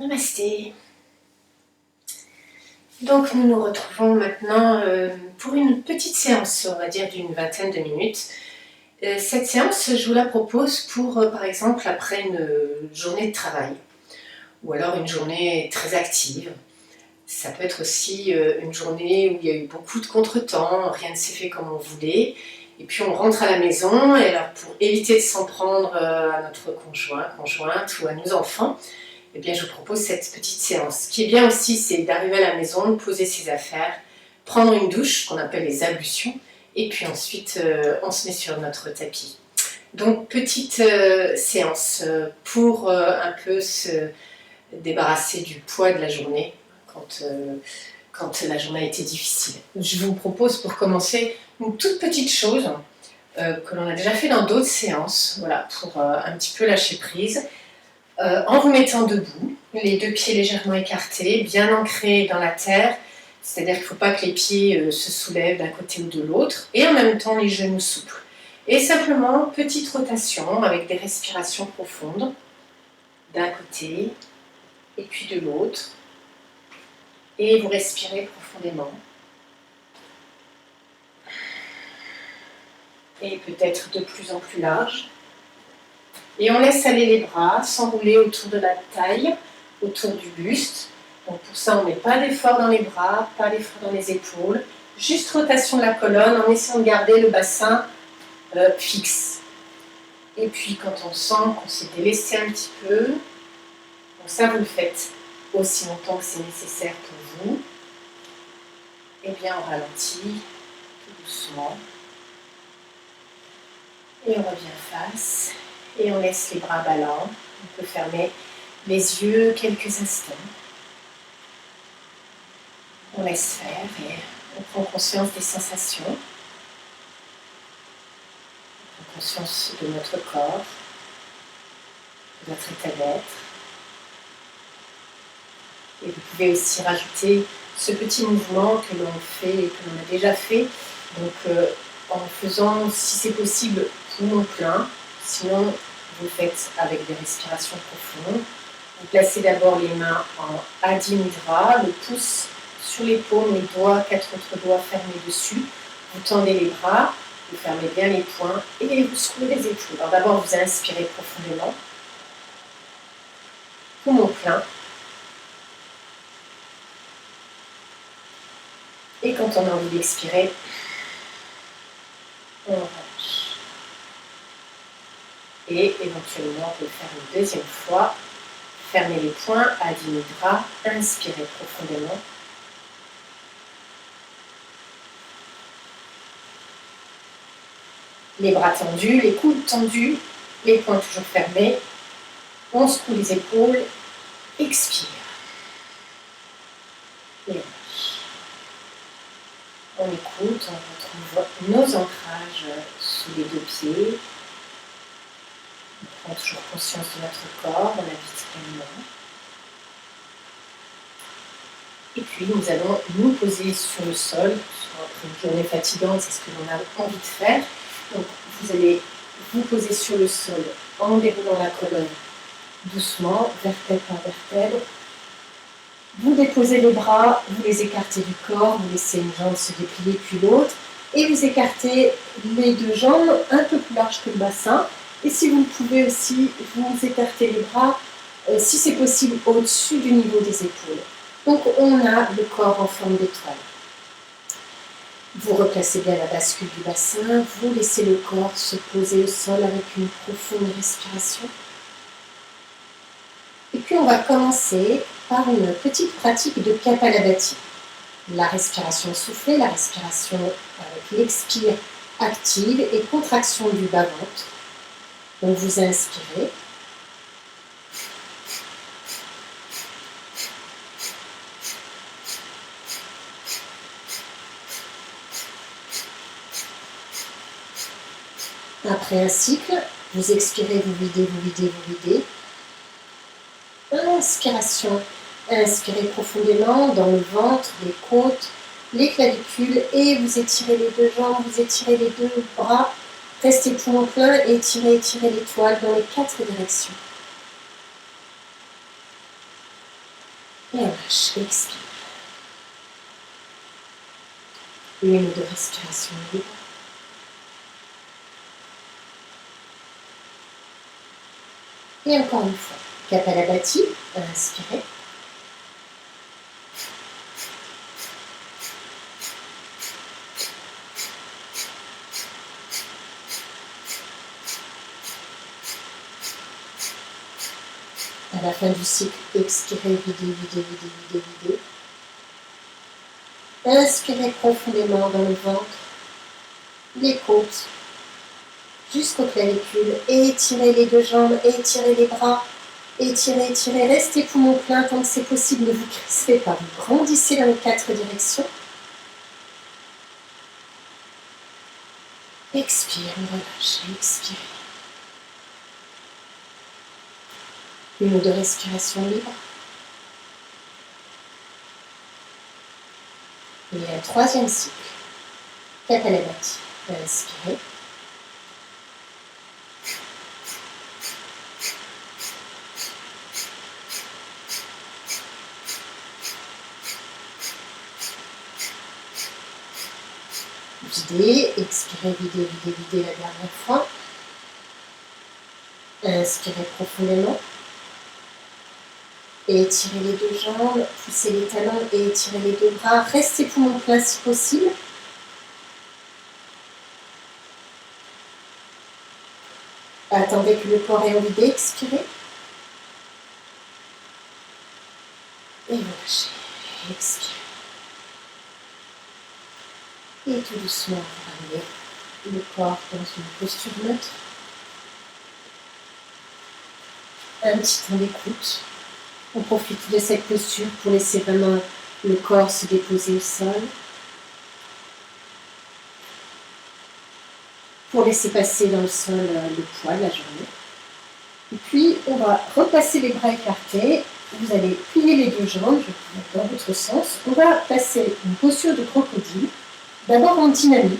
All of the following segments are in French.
Namasté. Donc nous nous retrouvons maintenant pour une petite séance, on va dire d'une vingtaine de minutes. Cette séance, je vous la propose pour, par exemple, après une journée de travail ou alors une journée très active. Ça peut être aussi une journée où il y a eu beaucoup de contretemps, rien ne s'est fait comme on voulait. Et puis on rentre à la maison, et alors pour éviter de s'en prendre à notre conjointe ou à nos enfants, eh bien, je vous propose cette petite séance. Ce qui est bien aussi, c'est d'arriver à la maison, poser ses affaires, prendre une douche, qu'on appelle les ablutions, et puis ensuite, on se met sur notre tapis. Donc, petite séance pour un peu se débarrasser du poids de la journée quand la journée a été difficile. Je vous propose pour commencer une toute petite chose que l'on a déjà fait dans d'autres séances, voilà, pour un petit peu lâcher prise. En vous mettant debout, les deux pieds légèrement écartés, bien ancrés dans la terre, c'est-à-dire qu'il ne faut pas que les pieds se soulèvent d'un côté ou de l'autre, et en même temps les genoux souples. Et simplement, petite rotation avec des respirations profondes, d'un côté et puis de l'autre, et vous respirez profondément. Et peut-être de plus en plus large. Et on laisse aller les bras, s'enrouler autour de la taille, autour du buste. Donc pour ça, on ne met pas d'effort dans les bras, pas d'effort dans les épaules. Juste rotation de la colonne en essayant de garder le bassin fixe. Et puis quand on sent qu'on s'est délaissé un petit peu, donc ça vous le faites aussi longtemps que c'est nécessaire pour vous. Et bien on ralentit tout doucement. Et on revient face. Et on laisse les bras ballants. On peut fermer les yeux quelques instants. On laisse faire et on prend conscience des sensations. On prend conscience de notre corps, de notre état d'être. Et vous pouvez aussi rajouter ce petit mouvement que l'on fait et que l'on a déjà fait. Donc en faisant, si c'est possible, poumon plein. Sinon, vous le faites avec des respirations profondes. Vous placez d'abord les mains en Adi Mudra, le pouce sur les paumes, les doigts, 4 autres doigts fermés dessus. Vous tendez les bras, vous fermez bien les poings et vous secouez les épaules. Alors d'abord, vous inspirez profondément. Poumon plein. Et quand on a envie d'expirer, on relâche. Et éventuellement, on peut le faire une deuxième fois. Fermez les poings, Adi Mudra, inspirez profondément. Les bras tendus, les coudes tendus, les poings toujours fermés. On secoue les épaules, expire. Et relâche. On écoute, on retrouve nos ancrages sous les deux pieds. On prend toujours conscience de notre corps, on habite pleinement. Et puis nous allons nous poser sur le sol. Après une journée fatigante, c'est ce que l'on a envie de faire. Donc vous allez vous poser sur le sol en déroulant la colonne doucement, vertèbre par vertèbre. Vous déposez les bras, vous les écartez du corps, vous laissez une jambe se déplier puis l'autre, et vous écartez les deux jambes un peu plus larges que le bassin. Et si vous le pouvez aussi, vous écartez les bras, si c'est possible, au-dessus du niveau des épaules. Donc on a le corps en forme d'étoile. Vous replacez bien la bascule du bassin, vous laissez le corps se poser au sol avec une profonde respiration. Et puis on va commencer par une petite pratique de Kapalabhati. La respiration soufflée, la respiration avec l'expire active et contraction du bas-ventre. Donc vous inspirez. Après un cycle, vous expirez, vous videz, vous videz, vous videz. Inspiration, inspirez profondément dans le ventre, les côtes, les clavicules et vous étirez les deux jambes, vous étirez les deux bras. Restez poumon plein et étirez l'étoile dans les 4 directions. Et on lâche, expire. Une ou deux respirations libres. Et encore une fois, Kapalabhati, inspirez. À la fin du cycle, expirez, videz, videz, videz, videz, videz. Inspirez profondément dans le ventre, les côtes, jusqu'aux clavicules. Étirez les deux jambes, étirez les bras, étirez, étirez. Restez poumon plein tant que c'est possible. Ne vous crispez pas. Vous grandissez dans les 4 directions. Expire, relâchez, expirez. Une ou deux respirations libres. Et un troisième cycle. Kapalabhati. Inspirez. Videz, expirez, videz, videz, videz la dernière fois. Inspirez profondément. Et étirez les deux jambes, poussez les talons et étirez les deux bras. Restez poumon plein si possible. Attendez que le corps ait envie d'expirer. Et vous lâchez. Expirez. Et tout doucement, vous ramenez le corps dans une posture neutre. Un petit temps d'écoute. On profite de cette posture pour laisser vraiment le corps se déposer au sol. Pour laisser passer dans le sol le poids de la journée. Et puis, on va repasser les bras écartés. Vous allez plier les deux jambes, je vais dans votre sens. On va passer une posture de crocodile, d'abord en dynamique,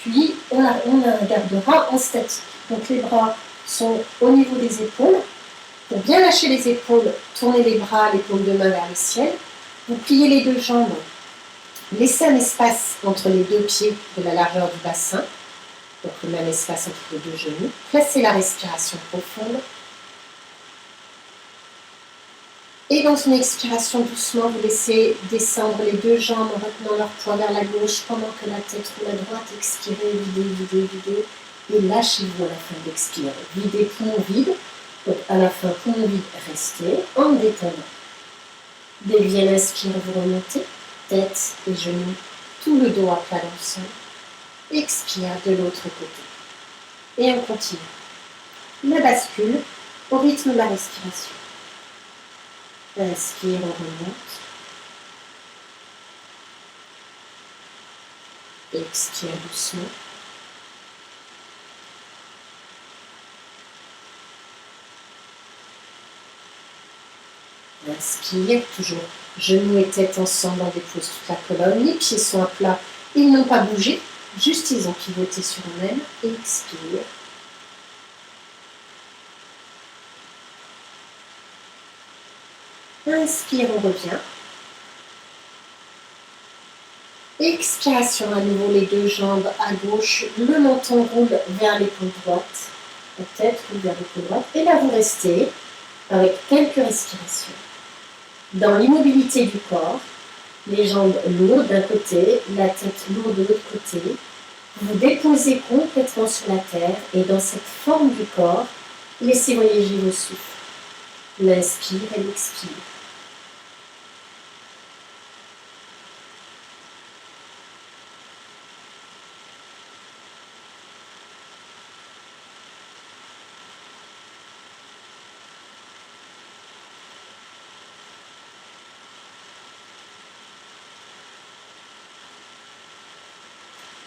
puis on la gardera en statique. Donc les bras sont au niveau des épaules. Pour bien lâcher les épaules, tournez les bras, les paumes de main vers le ciel. Vous pliez les deux jambes, laissez un espace entre les deux pieds de la largeur du bassin. Donc le même espace entre les deux genoux. Placez la respiration profonde. Et dans une expiration doucement, vous laissez descendre les deux jambes en retenant leur poids vers la gauche pendant que la tête roule à droite. Expirez, videz, videz, videz. Et lâchez-vous à la fin d'expirer. Videz, poumon vide. Donc à la fin, poumon vide, restez en détendant. Déviez l'inspire, vous remontez. Tête et genoux, tout le dos à plat dans le sol. Expire de l'autre côté. Et on continue. La bascule au rythme de la respiration. Inspire, on remonte. Expire doucement. Inspire, toujours genoux et tête ensemble, on dépose toute la colonne. Les pieds sont à plat, ils n'ont pas bougé. Juste, ils ont pivoté sur eux-mêmes. Expire. Inspire, on revient. Expiration à nouveau, les deux jambes à gauche. Le menton roule vers l'épaule droite. La tête roule vers l'épaule droite. Et là, vous restez avec quelques respirations. Dans l'immobilité du corps, les jambes lourdes d'un côté, la tête lourde de l'autre côté. Vous déposez complètement sur la terre et dans cette forme du corps, laissez voyager vos souffles. L'inspire et l'expire.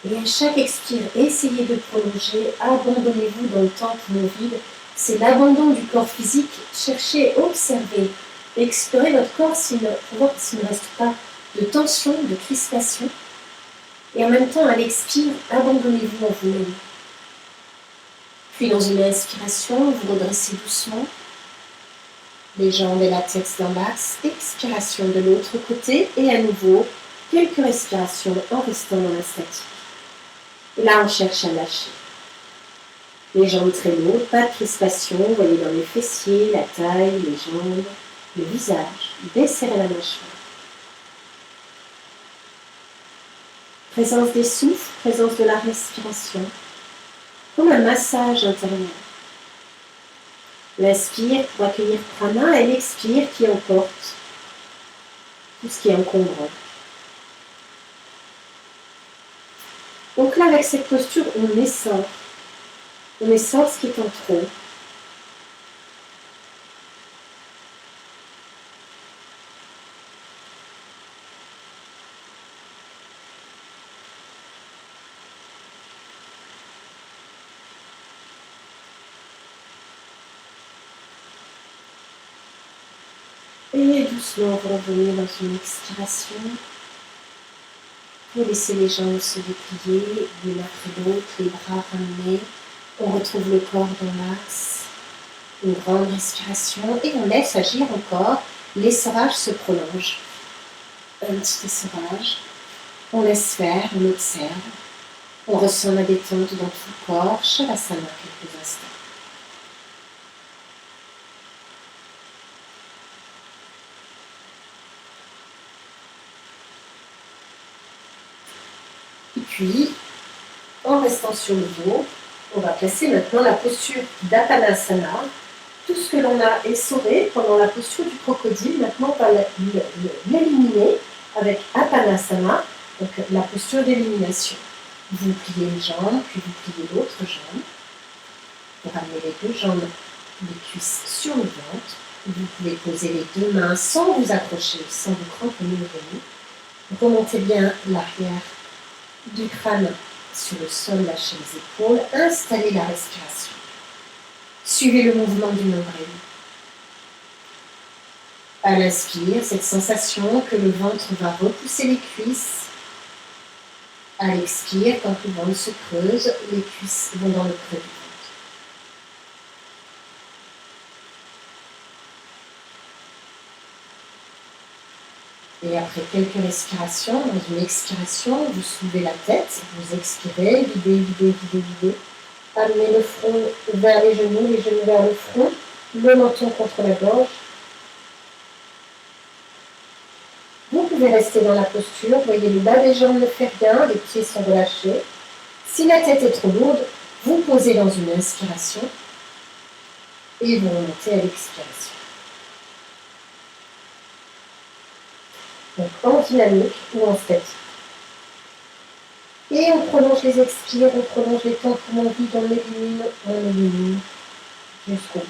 Et à chaque expire, essayez de prolonger, abandonnez-vous dans le temps qui nous vide. C'est l'abandon du corps physique. Cherchez, observez, explorez votre corps pour voir s'il ne reste pas de tension, de crispation. Et en même temps, à l'expire, abandonnez-vous en vous-même. Puis dans une inspiration, vous redressez doucement. Les jambes et la tête dans l'axe, expiration de l'autre côté et à nouveau quelques respirations en restant dans la statique. Et là on cherche à lâcher. Les jambes très lourdes, pas de crispation, vous voyez dans les fessiers, la taille, les jambes, le visage, desserrez la mâchoire. Présence des souffles, présence de la respiration, comme un massage intérieur. L'inspire pour accueillir prana et l'expire qui emporte tout ce qui est encombrant. Donc là, avec cette posture, on essore ce qui est en trop. Et doucement, on va revenir dans une expiration. Vous laissez les jambes se déplier, l'une après l'autre, les bras ramenés. On retrouve le corps dans l'axe. Une grande respiration et on laisse agir encore. L'essorage se prolonge. Un petit essorage. On laisse faire, on observe. On ressent la détente dans tout le corps. Shavasana quelques instants. Et puis, en restant sur le dos, on va placer maintenant la posture d'Apanasana. Tout ce que l'on a essoré pendant la posture du crocodile, maintenant on va l'éliminer avec Apanasana, donc la posture d'élimination. Vous pliez une jambe, puis vous pliez l'autre jambe. Vous ramenez les deux jambes, les cuisses sur le ventre. Vous pouvez poser les deux mains sans vous accrocher, sans vous cramponner au genou. Remontez bien l'arrière du crâne sur le sol, lâchez les épaules, installez la respiration. Suivez le mouvement du nombril. À l'inspire, cette sensation que le ventre va repousser les cuisses. À l'expire, quand le ventre se creuse, les cuisses vont dans le creux du ventre. Et après quelques respirations, dans une expiration, vous soulevez la tête, vous expirez, videz. Amenez le front vers les genoux vers le front, le menton contre la gorge. Vous pouvez rester dans la posture, voyez le bas des jambes ne fait rien, les pieds sont relâchés. Si la tête est trop lourde, vous posez dans une inspiration et vous remontez à l'expiration. Donc en dynamique ou en statique. Et on prolonge les expires, on prolonge les temps pour mon vide, on élimine, jusqu'au bout.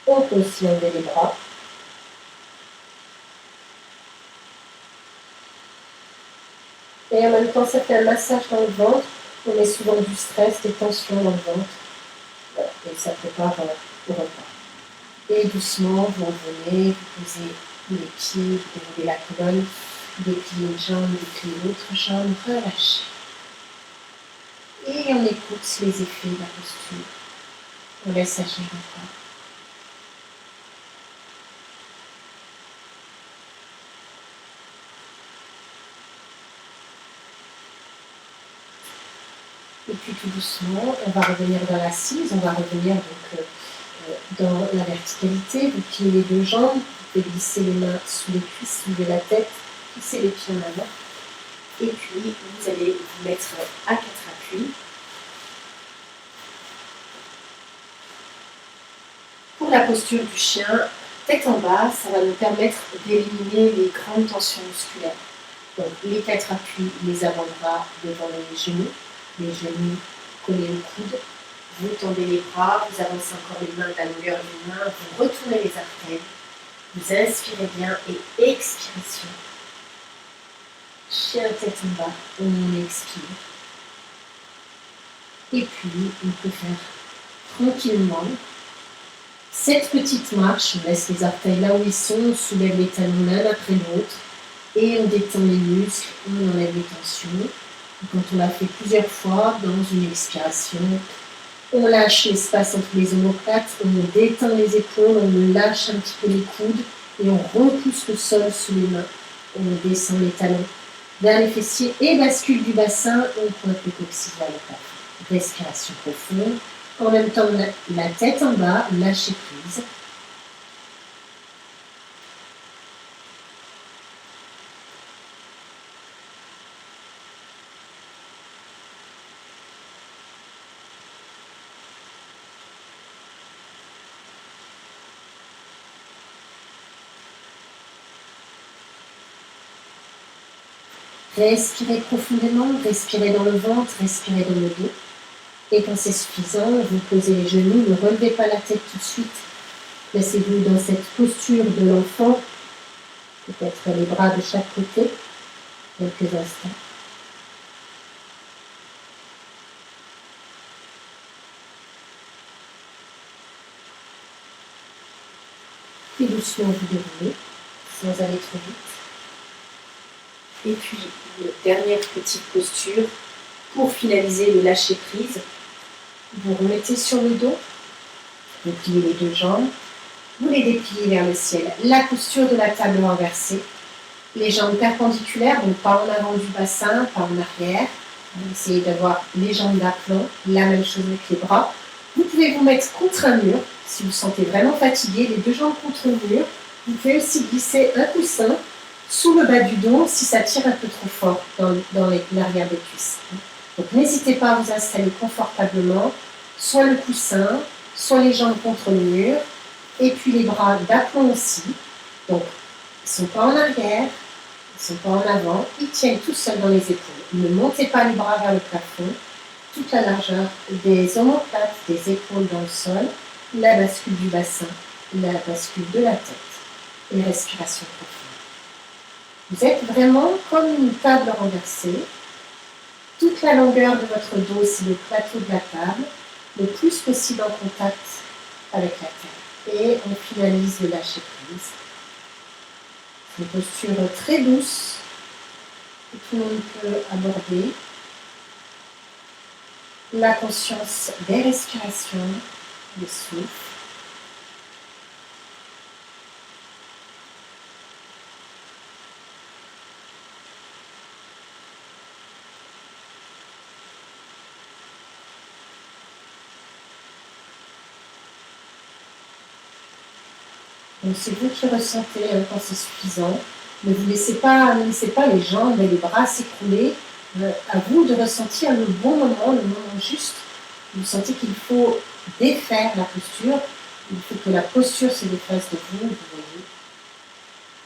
On peut aussi enlever les bras. Et en même temps, ça fait un massage dans le ventre. On met souvent du stress, des tensions dans le ventre. Voilà. Et ça prépare au repas. Et doucement, vous revenez, vous posez les pieds, vous déroulez la colonne, vous dépliez une jambe, vous dépliez l'autre jambe, relâchez. Et on écoute les effets de la posture. On laisse agir encore. Et puis tout doucement, on va revenir dans l'assise, on va revenir donc dans la verticalité. Vous pliez les deux jambes, vous pouvez glisser les mains sous les cuisses, soulever la tête, pousser les pieds en avant. Et puis vous allez vous mettre à quatre appuis. Pour la posture du chien, tête en bas, ça va nous permettre d'éliminer les grandes tensions musculaires. Donc les quatre appuis, les avant-bras devant les genoux collés au coude. Vous tendez les bras, vous avancez encore les mains de la longueur des mains, vous retournez les artères, vous inspirez bien et expiration. Chien tête en bas, on expire. Et puis, on peut faire tranquillement Cette petite marche, on laisse les orteils là où ils sont, on soulève les talons l'un après l'autre et on détend les muscles, on enlève les tensions. Et quand on l'a fait plusieurs fois, dans une expiration, on lâche l'espace entre les omoplates, on détend les épaules, on lâche un petit peu les coudes et on repousse le sol sous les mains. On descend les talons vers les fessiers et bascule du bassin, on pointe le coccyx vers le plafond. Respiration profonde. En même temps, la tête en bas, lâchez prise. Respirez profondément, respirez dans le ventre, respirez dans le dos. Et quand c'est suffisant, vous posez les genoux, ne relevez pas la tête tout de suite. Placez-vous dans cette posture de l'enfant, peut-être les bras de chaque côté, quelques instants. Puis doucement vous déroulez, sans aller trop vite. Et puis, une dernière petite posture pour finaliser le lâcher prise. Vous remettez sur le dos, vous pliez les deux jambes, vous les dépliez vers le ciel. La posture de la table renversée. Les jambes perpendiculaires, donc pas en avant du bassin, pas en arrière. Essayez d'avoir les jambes d'aplomb, la même chose avec les bras. Vous pouvez vous mettre contre un mur, si vous vous sentez vraiment fatigué, les deux jambes contre le mur. Vous pouvez aussi glisser un coussin sous le bas du dos si ça tire un peu trop fort dans l'arrière des cuisses. Donc n'hésitez pas à vous installer confortablement, soit le coussin, soit les jambes contre le mur, et puis les bras d'aplomb aussi. Donc ils ne sont pas en arrière, ils ne sont pas en avant, ils tiennent tout seuls dans les épaules. Ne montez pas les bras vers le plafond, toute la largeur des omoplates, des épaules dans le sol, la bascule du bassin, la bascule de la tête et respiration profonde. Vous êtes vraiment comme une table renversée. Toute la longueur de votre dos, c'est le plateau de la table, le plus possible en contact avec la terre. Et on finalise le lâcher prise. C'est une posture très douce que tout le monde peut aborder. La conscience des respirations, des souffles. Donc c'est vous qui ressentez quand c'est suffisant. Ne laissez pas les jambes et les bras s'écrouler. À vous de ressentir le bon moment, le moment juste. Vous sentez qu'il faut défaire la posture. Il faut que la posture se défasse de vous, vous voyez.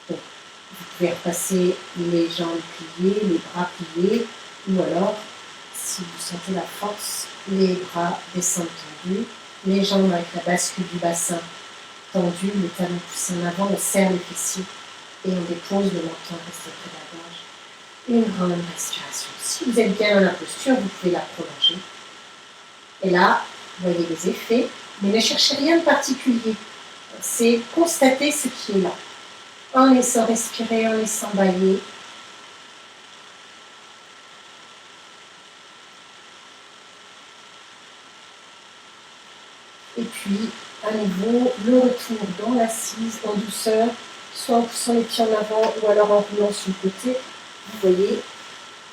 Donc, vous pouvez repasser les jambes pliées, les bras pliés, ou alors, si vous sentez la force, les bras descendent tendus, les jambes avec la bascule du bassin tendu, les talons poussés en avant, on serre les fessiers et on dépose le menton resté près de la gorge. Une grande respiration. Si vous êtes bien dans la posture, vous pouvez la prolonger. Et là, vous voyez les effets, mais ne cherchez rien de particulier. C'est constater ce qui est là. En laissant respirer, en laissant bailler. Et puis, à nouveau, le retour dans l'assise, en douceur, soit en poussant les pieds en avant ou alors en roulant sur le côté, vous voyez.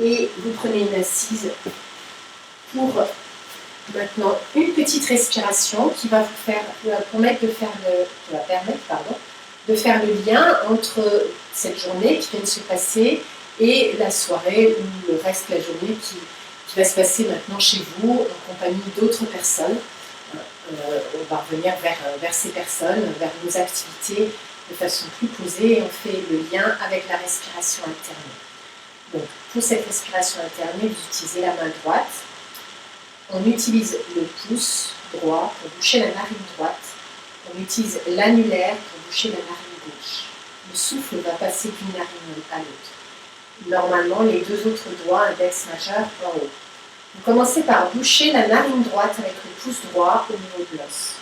Et vous prenez une assise pour maintenant une petite respiration qui va permettre de faire le lien entre cette journée qui vient de se passer et la soirée ou le reste de la journée qui va se passer maintenant chez vous en compagnie d'autres personnes. On va revenir vers ces personnes, vers vos activités de façon plus posée et on fait le lien avec la respiration alternée. Donc, pour cette respiration alternée, vous utilisez la main droite. On utilise le pouce droit pour boucher la narine droite. On utilise l'annulaire pour boucher la narine gauche. Le souffle va passer d'une narine à l'autre. Normalement, les deux autres doigts, index majeur, en haut. Vous commencez par boucher la narine droite avec le pouce droit au niveau de l'os.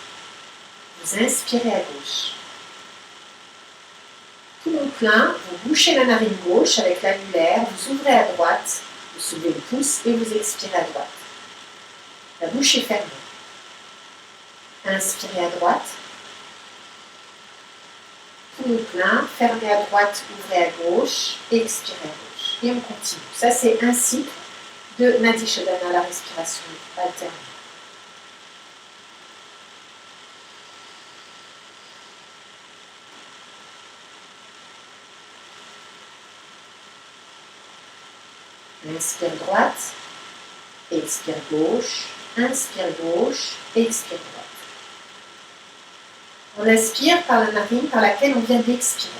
Vous inspirez à gauche. Poumon plein, vous bouchez la narine gauche avec l'annulaire, vous ouvrez à droite, vous soulevez le pouce et vous expirez à droite. La bouche est fermée. Inspirez à droite. Poumon plein, fermez à droite, ouvrez à gauche, expirez à gauche. Et on continue. Ça, c'est un cycle de Nadi Shodhana, la respiration alternée. Inspire droite, expire gauche, expire droite. On inspire par la narine par laquelle on vient d'expirer.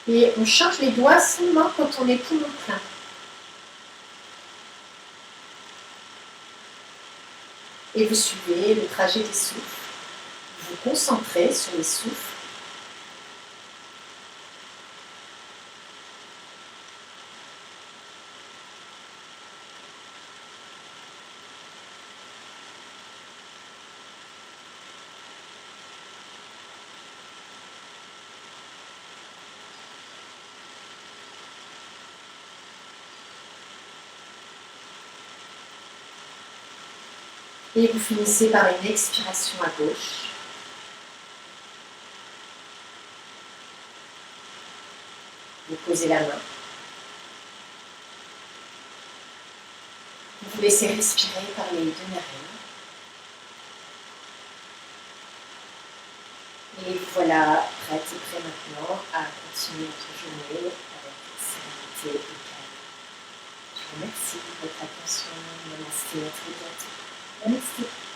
Et on change les doigts seulement quand on est poumon plein. Et vous suivez le trajet des souffles. Vous vous concentrez sur les souffles. Et vous finissez par une expiration à gauche. Vous posez la main. Vous vous laissez respirer par les deux narines. Et voilà, prête et prêt maintenant à continuer votre journée avec sérénité et calme. Je vous remercie de votre attention. Namasté, à très bientôt. Namasté.